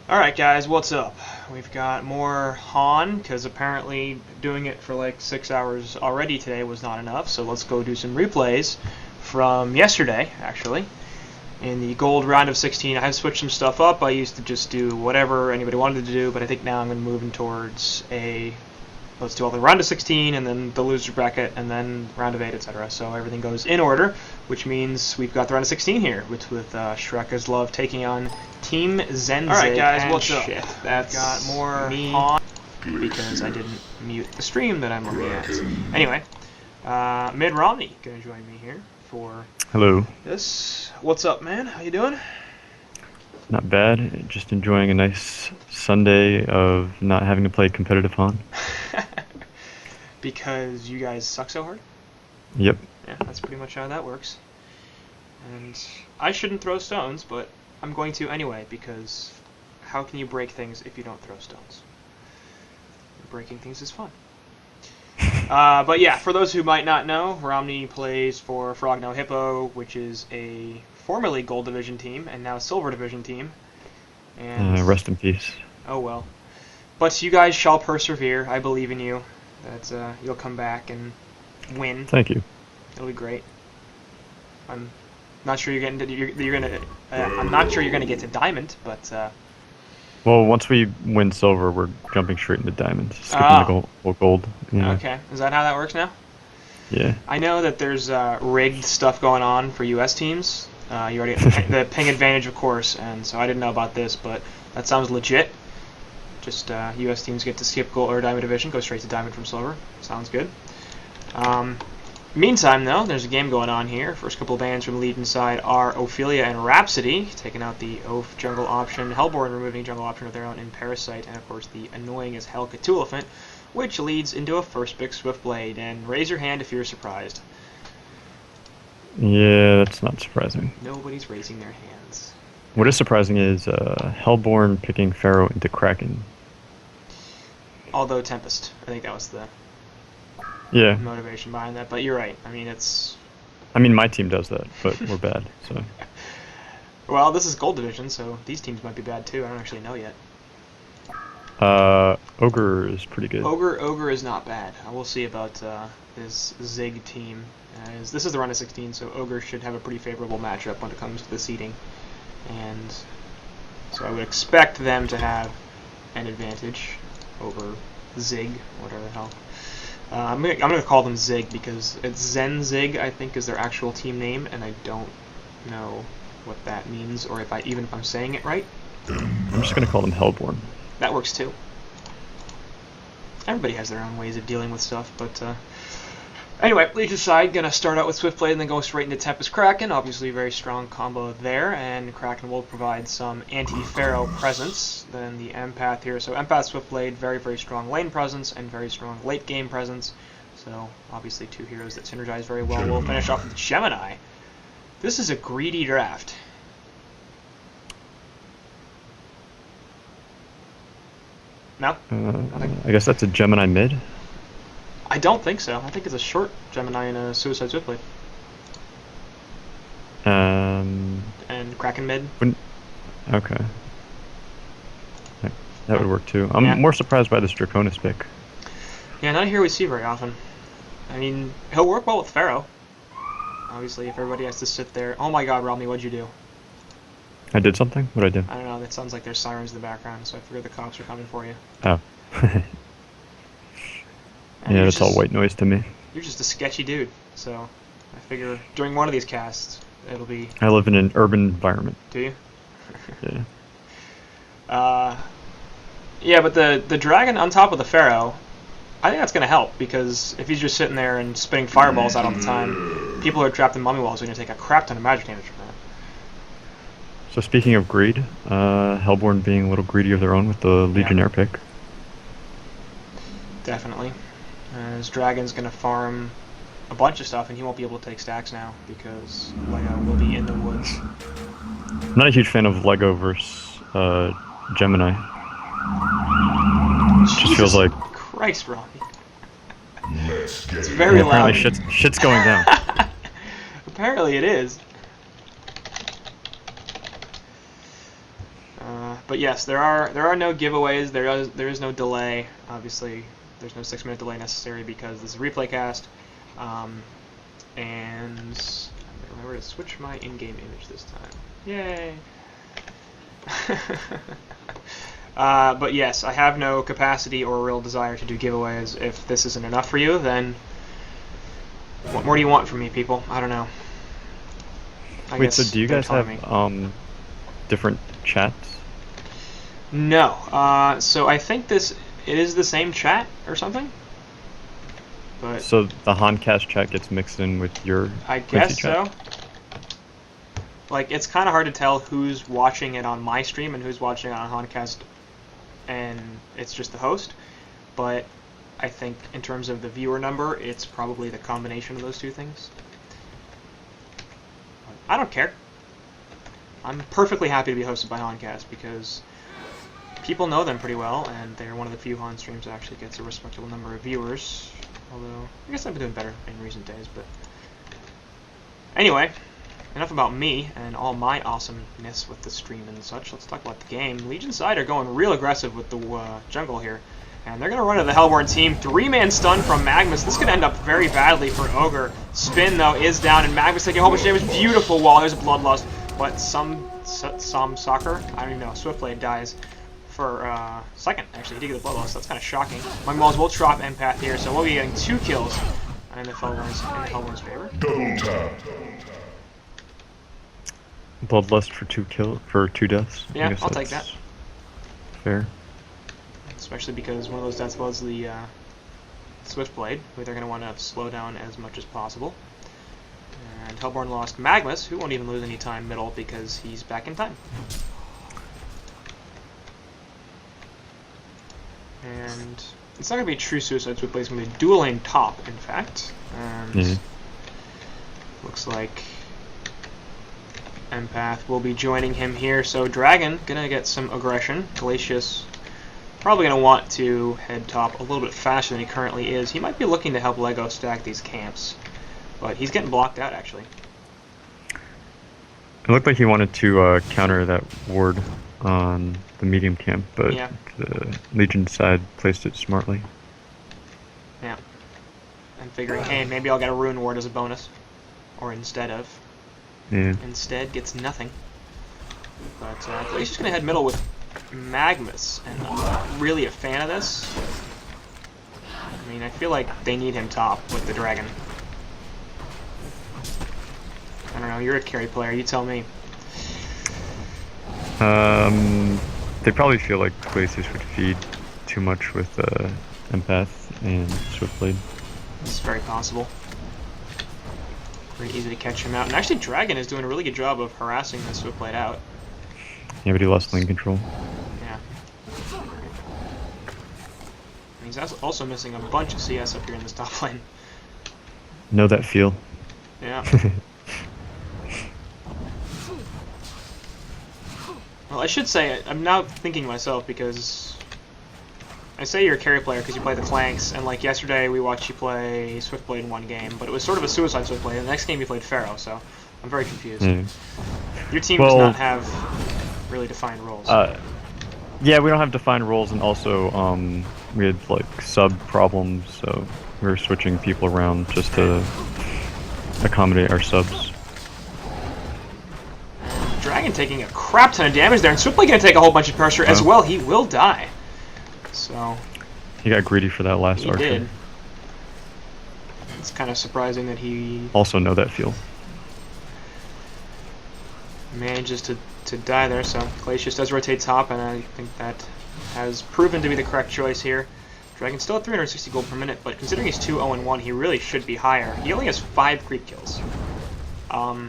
Alright guys, what's up? We've got more HoN, because apparently doing it for like 6 hours already today was not enough, so let's go do some replays from yesterday, actually. In the gold round of 16, I have switched some stuff up. I used to just do whatever anybody wanted to do, but I think now I'm going to move towards let's do all the round of 16, and then the loser bracket, and then round of 8, etc. So everything goes in order, which means we've got the round of 16 here, with Shrek as Love taking on Team Zenzyg. Alright guys, what's up? That's got more me HoN, because I didn't mute the stream that I'm looking at. Anyway, Mid Romney gonna join me here for Hello. this. What's up, man? How you doing? Not bad. Just enjoying a nice Sunday of not having to play competitive HoN. Because you guys suck so hard? Yep. Yeah, that's pretty much how that works. And I shouldn't throw stones, but I'm going to anyway, because how can you break things if you don't throw stones? Breaking things is fun. But yeah, for those who might not know, Romney plays for Frog No Hippo, which is a formerly Gold Division team, and now Silver Division team. And rest in peace. oh well. But you guys shall persevere. I believe in you. That you'll come back and win. Thank you. It'll be great. I'm not sure you're getting to. You're gonna. I'm not sure you're gonna get to diamond, but. Well, once we win silver, we're jumping straight into diamonds. Skipping the gold. Yeah. Okay, is that how that works now? Yeah. I know that there's rigged stuff going on for U.S. teams. You already the ping advantage, of course, and so I didn't know about this, but that sounds legit. Just U.S. teams get to skip gold or diamond division, go straight to diamond from silver. Sounds good. Meantime, though, there's a game going on here. First couple of bans from lead inside are Ophelia and Rhapsody, taking out the Oph jungle option, Hellborn removing jungle option of their own in Parasite, and of course the annoying as hell Cthulhuphant, which leads into a first pick Swiftblade. And raise your hand if you're surprised. Yeah, that's not surprising. Nobody's raising their hands. What is surprising is Hellborn picking Pharaoh into Kraken. Although Tempest, I think that was the motivation behind that. But you're right. I mean, it's. I mean, my team does that, but we're bad. So. Well, this is Gold Division, so these teams might be bad too. I don't actually know yet. Ogre is pretty good. Ogre is not bad. I will see about this Zig team. This is the round of 16, so Ogre should have a pretty favorable matchup when it comes to the seeding, and so I would expect them to have an advantage over Zig, whatever the hell. I'm gonna call them Zig because it's Zenzyg, I think, is their actual team name, and I don't know what that means, or even if I'm saying it right. I'm just gonna call them Hellborn. That works too. Everybody has their own ways of dealing with stuff, but anyway, Leech aside, gonna start out with Swiftblade and then go straight into Tempest Kraken. Obviously, a very strong combo there, and Kraken will provide some anti-Pharaoh presence. Then the Empath here. So Empath Swiftblade, very, very strong lane presence and very strong late game presence. So obviously, two heroes that synergize very well. We'll finish off with Gemini. This is a greedy draft. No? I guess that's a Gemini mid. I don't think so. I think it's a short Gemini and a Suicide Swiftblade. And Kraken mid. Okay. That would work too. I'm more surprised by this Draconis pick. Yeah, not a hero we see very often. I mean, he'll work well with Pharaoh. Obviously, if everybody has to sit there. Oh my god, Romney, what'd you do? I did something? What'd I do? I don't know. It sounds like there's sirens in the background, so I figured the cops are coming for you. Oh. Yeah, that's all white noise to me. You're just a sketchy dude, so I figure during one of these casts, it'll be... I live in an urban environment. Do you? Yeah. Yeah, but the dragon on top of the Pharaoh, I think that's going to help, because if he's just sitting there and spitting fireballs out all the time, people who are trapped in mummy walls are going to take a crap ton of magic damage from that. So speaking of greed, Hellborn being a little greedy of their own with the Legionnaire pick. Definitely. His dragon's going to farm a bunch of stuff, and he won't be able to take stacks now, because Lego will be in the woods. I'm not a huge fan of Lego versus Gemini. It just feels like... Christ, Robbie. It's very loud. Apparently shit's going down. Apparently it is. But yes, there are no giveaways. There is no delay. Obviously, there's no 6-minute delay necessary because this is a replay cast. And remember to switch my in-game image this time. Yay! But yes, I have no capacity or real desire to do giveaways. If this isn't enough for you, then what more do you want from me, people? I don't know. Wait, so do you guys have different chats? No. So I think it is the same chat or something. But so the HoNcast chat gets mixed in with your I guess so. Like, it's kind of hard to tell who's watching it on my stream and who's watching it on HoNcast, and it's just the host. But I think in terms of the viewer number, it's probably the combination of those two things. I don't care. I'm perfectly happy to be hosted by HoNcast because people know them pretty well, and they're one of the few HoN streams that actually gets a respectable number of viewers. Although, I guess I've been doing better in recent days, but... Anyway, enough about me and all my awesomeness with the stream and such. Let's talk about the game. Legion side are going real aggressive with the jungle here. And they're going to run to the HoN team. 3-man stun from Magnus. This could end up very badly for Ogre. Spin, though, is down, and Magnus taking a whole bunch of damage. Beautiful wall. There's a bloodlust. But some soccer, I don't even know, Swiftblade dies for second. Actually, he did get the bloodlust. That's kind of shocking. My Malls will drop Empath here, so we'll be getting 2 kills in the Hellborn's favor. Double tap. Bloodlust for 2 deaths. Yeah, I'll take that. Fair. Especially because one of those deaths was the Swiftblade, who they're going to want to slow down as much as possible. And Hellborn lost Magnus, who won't even lose any time middle because he's back in time. And it's not going to be true suicide Swiftblade, it's going to be dual lane top, in fact. And looks like Empath will be joining him here. So Dragon going to get some aggression. Glacius probably going to want to head top a little bit faster than he currently is. He might be looking to help Lego stack these camps, but he's getting blocked out, actually. It looked like he wanted to counter that ward on the medium camp, but yeah, the Legion side placed it smartly. Yeah. I'm figuring, hey, maybe I'll get a Ruin Ward as a bonus. Or instead of. Yeah. Instead, gets nothing. But he's just going to head middle with Magnus, and I'm not really a fan of this. I mean, I feel like they need him top with the Dragon. I don't know, you're a carry player, you tell me. They probably feel like Glacius would feed too much with Empath and Swiftblade. It's very possible. Very easy to catch him out. And actually, Dragon is doing a really good job of harassing the Swiftblade out. Yeah, but he lost lane control. Yeah. And he's also missing a bunch of CS up here in this top lane. Know that feel. Yeah. Well, I should say, I'm now thinking myself because I say you're a carry player because you play the flanks, and like yesterday we watched you play Swiftblade in one game, but it was sort of a suicide Swiftblade, and the next game you played Pharaoh, so I'm very confused. Your team does not have really defined roles. Yeah, we don't have defined roles, and also we had like sub problems, so we were switching people around just to accommodate our subs. Dragon taking a crap ton of damage there, and Swiftblade going to take a whole bunch of pressure as well. He will die. So he got greedy for that last archer. He did. It's kind of surprising that he also know that feel. Manages to die there. So Glacius does rotate top, and I think that has proven to be the correct choice here. Dragon's still at 360 gold per minute, but considering he's 2-0-1, he really should be higher. He only has 5 creep kills. I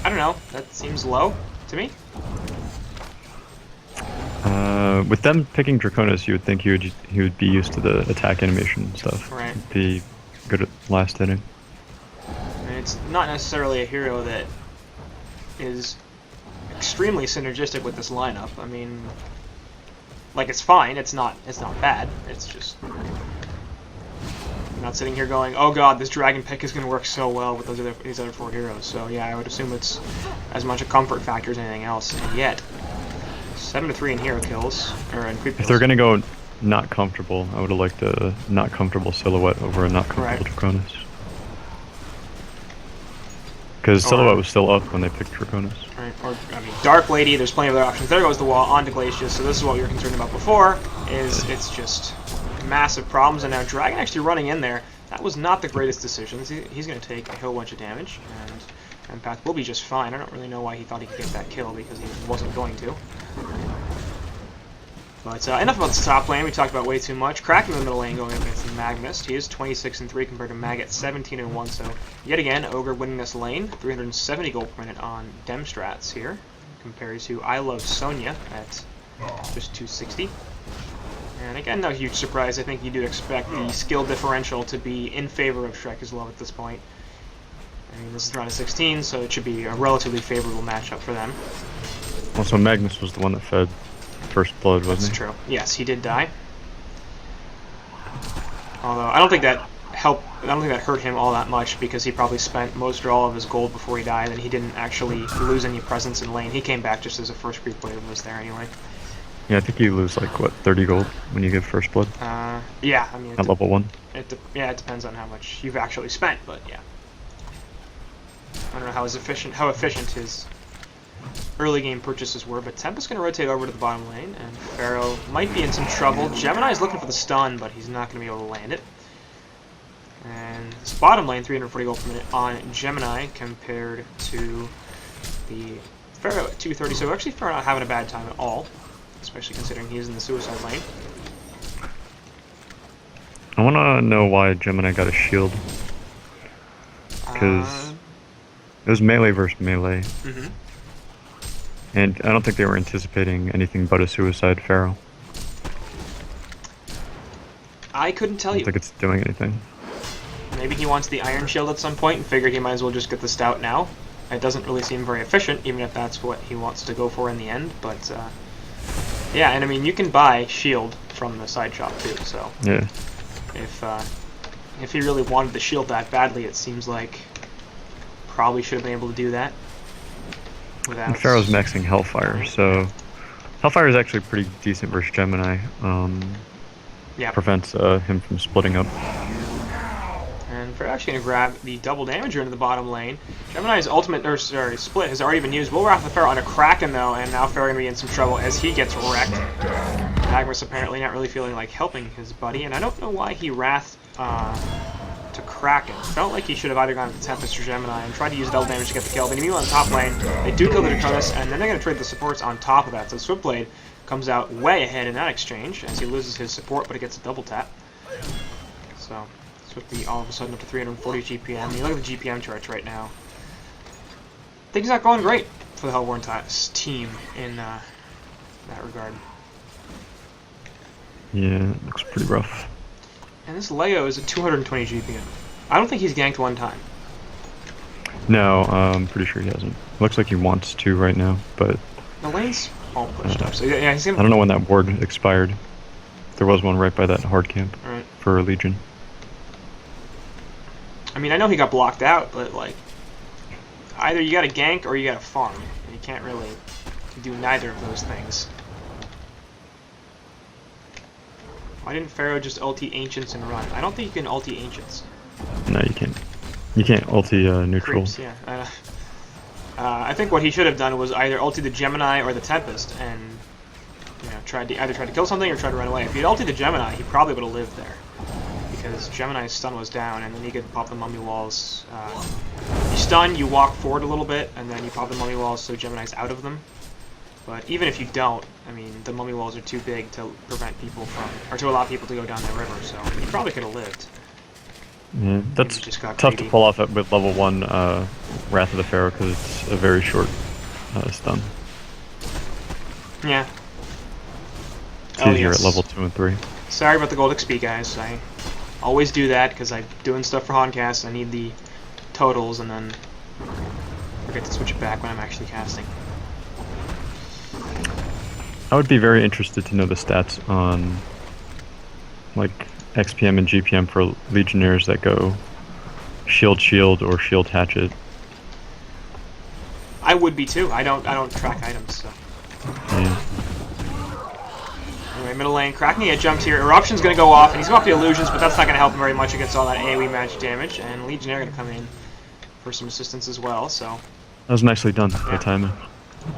don't know. That seems low to me. With them picking Draconis, you would think he would be used to the attack animation and stuff. Right. Be good at last hitting. And it's not necessarily a hero that is extremely synergistic with this lineup. I mean, like, it's fine. It's not bad. It's just not sitting here going, oh god, this dragon pick is going to work so well with these other 4 heroes. So yeah, I would assume it's as much a comfort factor as anything else. And yet, 7-3 in hero kills, or in creep kills. If they're gonna go not comfortable, I would have liked a not comfortable silhouette over a not comfortable Draconis. Because silhouette was still up when they picked Draconis. Right, or, I mean, Dark Lady, there's plenty of other options. There goes the wall onto Glacius, so this is what we were concerned about before, is it's just massive problems. And now Dragon actually running in there, that was not the greatest decision. He's going to take a whole bunch of damage, and Path will be just fine. I don't really know why he thought he could get that kill, because he wasn't going to. But enough about the top lane. We talked about way too much. Kraken in the middle lane going up against the Magnus. He is 26-3 compared to Mag at 17-1. So yet again, Ogre winning this lane. 370 gold per minute on Dem strats here, compared to I Love Sonya at just 260. And again, no huge surprise. I think you do expect the skill differential to be in favor of Shrek as well at this point. I mean, this is round of 16, so it should be a relatively favorable matchup for them. Also, Magnus was the one that fed First Blood, wasn't he? That's true. Yes, he did die. Although I don't think that helped. I don't think that hurt him all that much, because he probably spent most or all of his gold before he died, and he didn't actually lose any presence in lane. He came back just as a first creep wave was there anyway. Yeah, I think you lose like what, 30 gold when you give First Blood. Yeah, I mean at level 1. Yeah, it depends on how much you've actually spent, but yeah. I don't know how efficient his early game purchases were, but Tempest's going to rotate over to the bottom lane, and Pharaoh might be in some trouble. Gemini's looking for the stun, but he's not going to be able to land it. And this bottom lane, 340 gold per minute on Gemini compared to the Pharaoh at 230. So actually Pharaoh not having a bad time at all, especially considering he's in the suicide lane. I want to know why Gemini got a shield. Because it was melee versus melee. Mm-hmm. And I don't think they were anticipating anything but a suicide Pharaoh. I couldn't tell I don't think it's doing anything. Maybe he wants the Iron Shield at some point and figured he might as well just get the Stout now. It doesn't really seem very efficient, even if that's what he wants to go for in the end. But yeah, and I mean, you can buy Shield from the side shop too. So yeah, if he really wanted the Shield that badly, it seems like probably should have been able to do that. And Pharaoh's maxing Hellfire, so Hellfire is actually pretty decent versus Gemini. Yeah. Prevents him from splitting up. And Pharaoh's actually going to grab the double damager into the bottom lane. Gemini's split has already been used. We'll wrap the Pharaoh on a Kraken though, and now Pharaoh going to be in some trouble as he gets wrecked. Magnus apparently not really feeling like helping his buddy, and I don't know why he wrathed to Kraken. Felt like he should have either gone to Tempest or Gemini and tried to use double damage to get the kill. But meanwhile on the top lane, they do kill the Draconis, and then they're going to trade the supports on top of that. So Swiftblade comes out way ahead in that exchange as he loses his support, but it gets a double tap. So Swiftly all of a sudden up to 340 GPM. You look at the GPM charts right now. Things not going great for the Hellborn team in that regard. Yeah, it looks pretty rough. And this Leo is at 220 GPM. I don't think he's ganked one time. No, I'm pretty sure he hasn't. Looks like he wants to right now, but the lane's all pushed up. So yeah, he's gonna... I don't know when that ward expired. There was one right by that hard camp for Legion. I mean, I know he got blocked out, but like, either you got to gank or you got to farm. You can't really do neither of those things. Why didn't Pharaoh just ulti Ancients and run? I don't think you can ulti Ancients. No, you can't. You can't ulti neutral. Creeps, yeah. I think what he should have done was either ulti the Gemini or the Tempest, and either tried to kill something or tried to run away. If he'd ulti the Gemini, he probably would have lived there, because Gemini's stun was down, and then he could pop the mummy walls. You stun, you walk forward a little bit, and then you pop the mummy walls so Gemini's out of them. But even if you don't, I mean, the mummy walls are too big to prevent people from, or to allow people to go down the river, so he probably could have lived. Yeah, that's tough to pull off with level 1 Wrath of the Pharaoh, because it's a very short stun. Yeah. It's easier at level 2 and 3. Sorry about the gold XP, guys. I always do that, because I'm doing stuff for HoNcast. I need the totals, and then forget to switch it back when I'm actually casting. I would be very interested to know the stats on, like, XPM and GPM for Legionnaires that go shield or shield hatchet. I would be too. I don't track items, so. Yeah. Anyway, middle lane, cracking a jump here. Eruption's gonna go off, and he's going off the illusions, but that's not gonna help him very much against all that AoE magic damage. And Legionnaire gonna come in for some assistance as well. So. That was nicely done. Yeah. Good timing.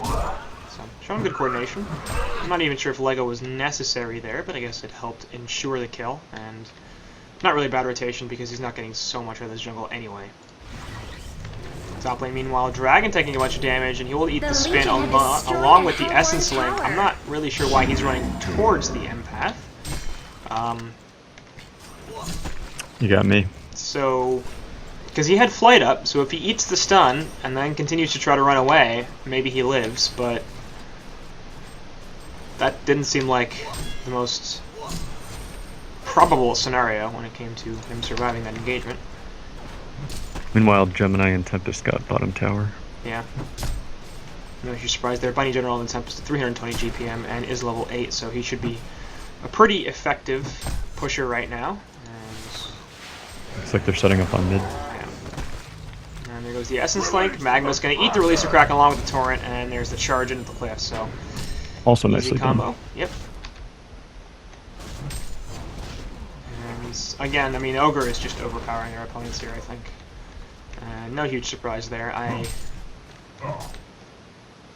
So showing good coordination. I'm not even sure if Lego was necessary there, but I guess it helped ensure the kill. And not really bad rotation because he's not getting so much out of this jungle anyway. Top lane, meanwhile, Dragon taking a bunch of damage, and he will eat the spin along with the Essence Link. I'm not really sure why he's running towards the Empath. You got me. So, because he had Flight up, so if he eats the stun and then continues to try to run away, maybe he lives, but that didn't seem like the most probable scenario when it came to him surviving that engagement. Meanwhile, Gemini and Tempest got bottom tower. Yeah. No huge surprise there. Bunny General and Tempest at 320 GPM and is level 8, so he should be a pretty effective pusher right now. And looks like they're setting up on mid. yeah. And there goes the Essence Link. Magma's going to eat the Releaser Kraken along with the Torrent, and there's the charge into the cliff, so Also easy nicely combo. done. Yep. And again, I mean, Ogre is just overpowering their opponents here, I think. No huge surprise there. I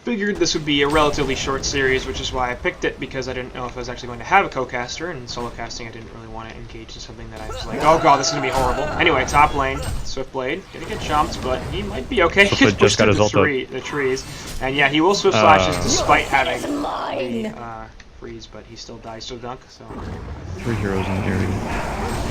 figured this would be a relatively short series, which is why I picked it, because I didn't know if I was actually going to have a co-caster, and solo casting I didn't really want to engage in something that I was like, oh god, this is going to be horrible. Anyway, top lane, Swiftblade, gonna get jumped, but he might be okay. He's pushed through the trees. And yeah, he will Swift Slashes despite having the freeze, but he still dies to a dunk, so. 3 heroes in the area.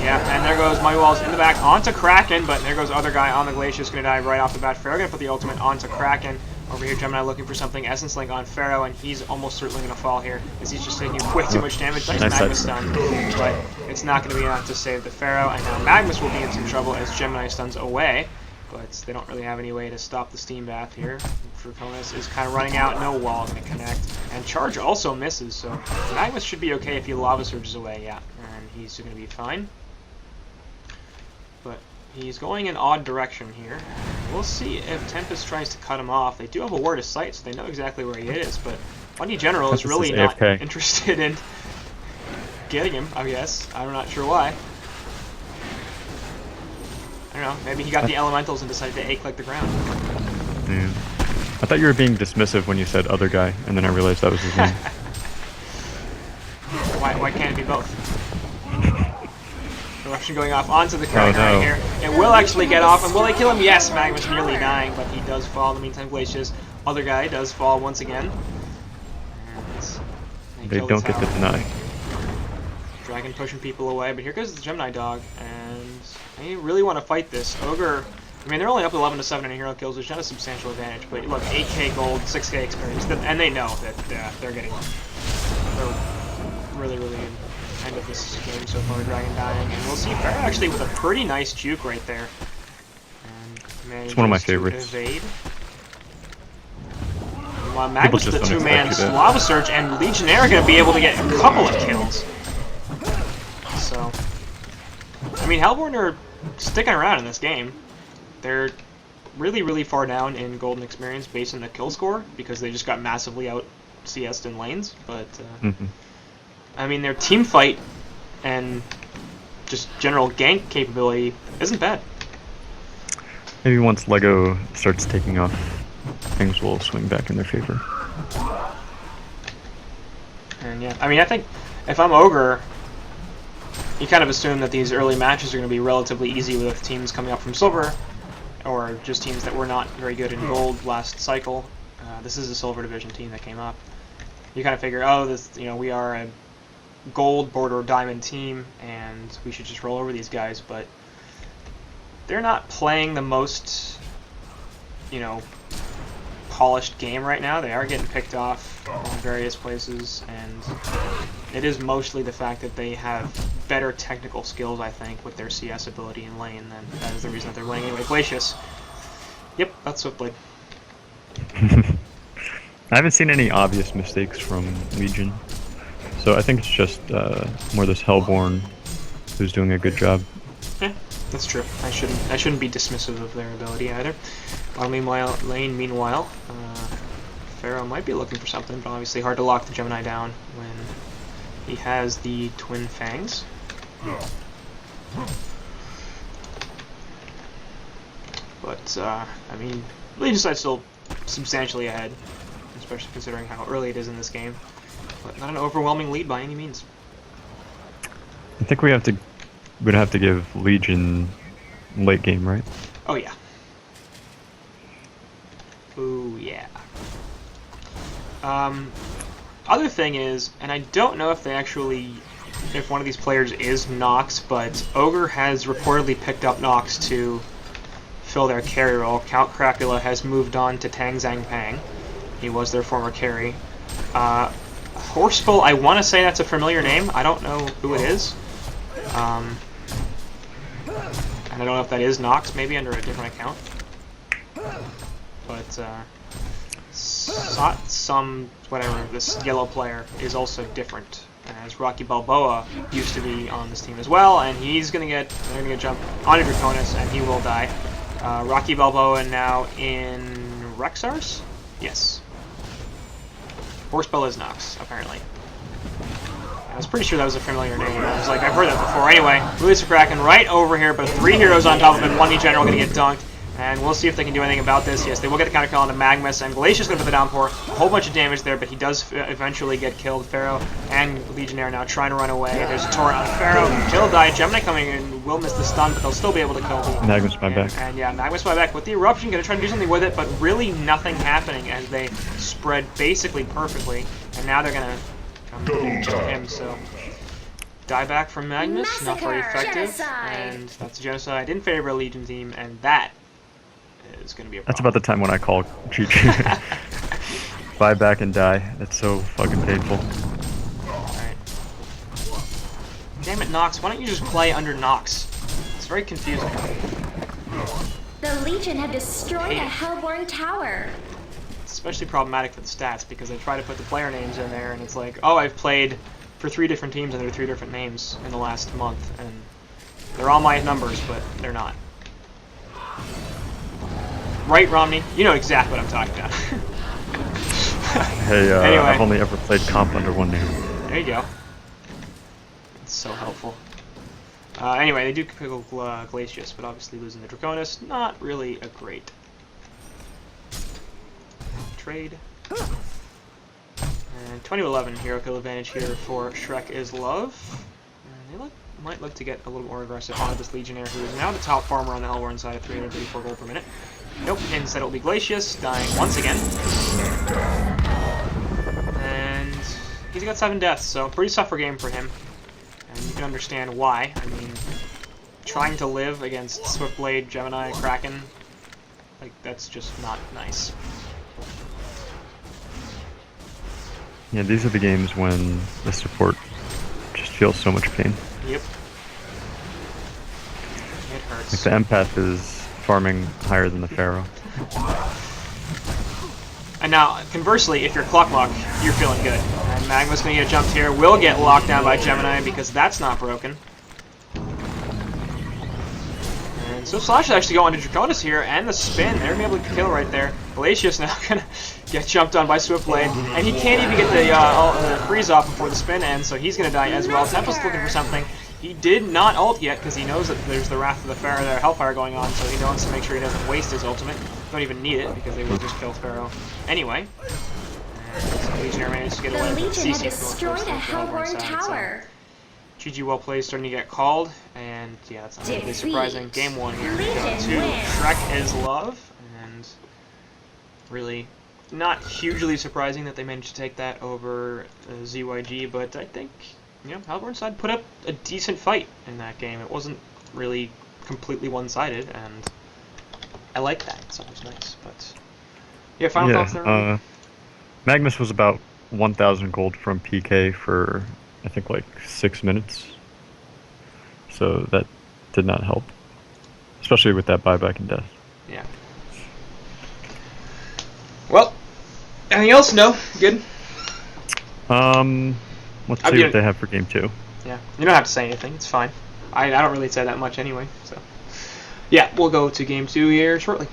Yeah, and there goes Muddy Walls in the back onto Kraken, but there goes other guy on the Glacius, gonna die right off the bat. Pharaoh gonna put the ultimate onto Kraken. Over here, Gemini looking for something. Essence Link on Pharaoh, and he's almost certainly gonna fall here, as he's just taking way too much damage. Nice Magma stun, but it's not gonna be enough to save the Pharaoh, and now Magnus will be in some trouble as Gemini stuns away, but they don't really have any way to stop the Steam Bath here. Draconis is kind of running out, no wall gonna connect, and Charge also misses, so Magnus should be okay if he Lava Surges away, yeah, and he's gonna be fine. But he's going in odd direction here. We'll see if Tempest tries to cut him off. They do have a word of sight, so they know exactly where he is, but Bunny General is really not interested in getting him, I guess. I'm not sure why. I don't know, maybe he got the elementals and decided to A-click the ground. Yeah. I thought you were being dismissive when you said other guy, and then I realized that was his name. Why can't it be both? Eruption going off onto the Kraken right here. It will actually get off, and will they kill him? Yes, Magma's nearly dying, but he does fall. In the meantime, Glacius, other guy, does fall once again. And they don't get to deny. Dragon pushing people away, but here goes the Gemini dog, and they really want to fight this. Ogre, I mean, they're only up 11 to 7 in hero kills, which is not a substantial advantage, but look, 8k gold, 6k experience, and they know that they're really end of this game so far, Dragon dying, and we'll see Pharaoh actually with a pretty nice juke right there. And it's one of my favorites. Evade. Magnus with the 2-man Lava Surge, and Legionnaire are going to be able to get a couple of kills. So, I mean, Hellborn are sticking around in this game. They're really far down in golden experience based on the kill score, because they just got massively out CS'd in lanes, but I mean, their team fight and just general gank capability isn't bad. Maybe once Lego starts taking off, things will swing back in their favor. And yeah, I mean, I think if I'm Ogre, you kind of assume that these early matches are going to be relatively easy with teams coming up from Silver, or just teams that were not very good in Gold last cycle. This is a Silver Division team that came up. You kind of figure, oh, this, we are a Gold border Diamond team, and we should just roll over these guys, but they're not playing the most, polished game right now. They are getting picked off in various places, and it is mostly the fact that they have better technical skills, I think, with their CS ability in lane, and that is the reason that they're winning anyway. Glacius. Yep, that's Swiftblade. I haven't seen any obvious mistakes from Legion, so I think it's just more this Hellborn who's doing a good job. Yeah, that's true. I shouldn't be dismissive of their ability either. Bottom lane, meanwhile, Pharaoh might be looking for something, but obviously hard to lock the Gemini down when he has the Twin Fangs. But, I mean, Legion side's still substantially ahead, especially considering how early it is in this game. But not an overwhelming lead by any means. I think we'd have to give Legion late game, right? Oh yeah. Ooh yeah. Other thing is, and I don't know if if one of these players is Nox, but Ogre has reportedly picked up Nox to fill their carry role. Count Crapula has moved on to Tang Zang Pang. He was their former carry. Horsebull, I want to say that's a familiar name. I don't know who it is. And I don't know if that is Nox, maybe under a different account. But, this yellow player is also different, as Rocky Balboa used to be on this team as well, and they're gonna jump onto Draconis, and he will die. Rocky Balboa now in Rexars? Yes. Horsebull is Nox, apparently. I was pretty sure that was a familiar name. I was like, I've heard that before. Anyway, Release of Kraken right over here, but 3 heroes on top of it, 1 general gonna get dunked. And we'll see if they can do anything about this. Yes, they will get the counter kill onto Magmus, and Glacia's going to put the downpour. A whole bunch of damage there, but he does eventually get killed. Pharaoh and Legionnaire now trying to run away. There's a torrent on Pharaoh. He'll die. Gemini coming in will miss the stun, but they'll still be able to kill the... Magmus by back. And yeah, Magmus by back with the Eruption. Going to try to do something with it, but really nothing happening as they spread basically perfectly. And now they're going to come to him, so... Die back from Magmus, not very effective. Genocide. And that's a Genocide in favor of Legion team, and that is going to be a problem. That's about the time when I call GG. Buy back and die. It's so fucking painful. Alright. Damn it, Nox. Why don't you just play under Nox? It's very confusing. The Legion have destroyed a Hellborn tower. It's especially problematic for the stats, because they try to put the player names in there, and it's like, oh, I've played for 3 different teams under 3 different names in the last month, and they're all my numbers, but they're not. Right, Romney? You know exactly what I'm talking about. Hey, anyway. I've only ever played comp under 1 name. There you go. It's so helpful. Anyway, they do kill Glacius, but obviously losing the Draconis, not really a great trade. And 20-11 hero kill advantage here for Shrek is Love. And they might look to get a little more aggressive on this Legionnaire, who is now the top farmer on the Hellborn side at 334 gold per minute. Nope, instead it'll be Glacius, dying once again. And he's got 7 deaths, so pretty suffer game for him. And you can understand why. I mean, trying to live against Swiftblade, Gemini, Kraken, like, that's just not nice. Yeah, these are the games when the support just feels so much pain. Yep. It hurts. Like the empath is farming higher than the Pharaoh. And now, conversely, if you're Cluckmuck, you're feeling good. And Magma's going to get jumped here, will get locked down by Gemini because that's not broken. And so Slash is actually going to Draconis here, and the spin. They're going to be able to kill right there. Glacius now going to get jumped on by Swiftblade, and he can't even get the freeze off before the spin ends, so he's going to die as well. Tempest's looking for something. He did not ult yet because he knows that there's the Wrath of the Pharaoh, there, Hellfire going on, so he wants to make sure he doesn't waste his ultimate. Don't even need it because they would just kill Pharaoh anyway. And so Legionnaire managed to get away. The Legion had destroyed a Hellborn tower. So GG well played, starting to get called, and yeah, that's not really surprising. Game 1 here. Got 2. Shrek is Love, and really not hugely surprising that they managed to take that over ZYG, but I think, you know, Hellborn side put up a decent fight in that game. It wasn't really completely one-sided, and I like that. It's always nice, but yeah, final thoughts there? Magnus was about 1,000 gold from PK for, I think, like 6 minutes. So that did not help. Especially with that buyback and death. Yeah. Well, anything else? No? Good? Let's see what they have for game 2. Yeah. You don't have to say anything. It's fine. I don't really say that much anyway. So, yeah, we'll go to game 2 here shortly.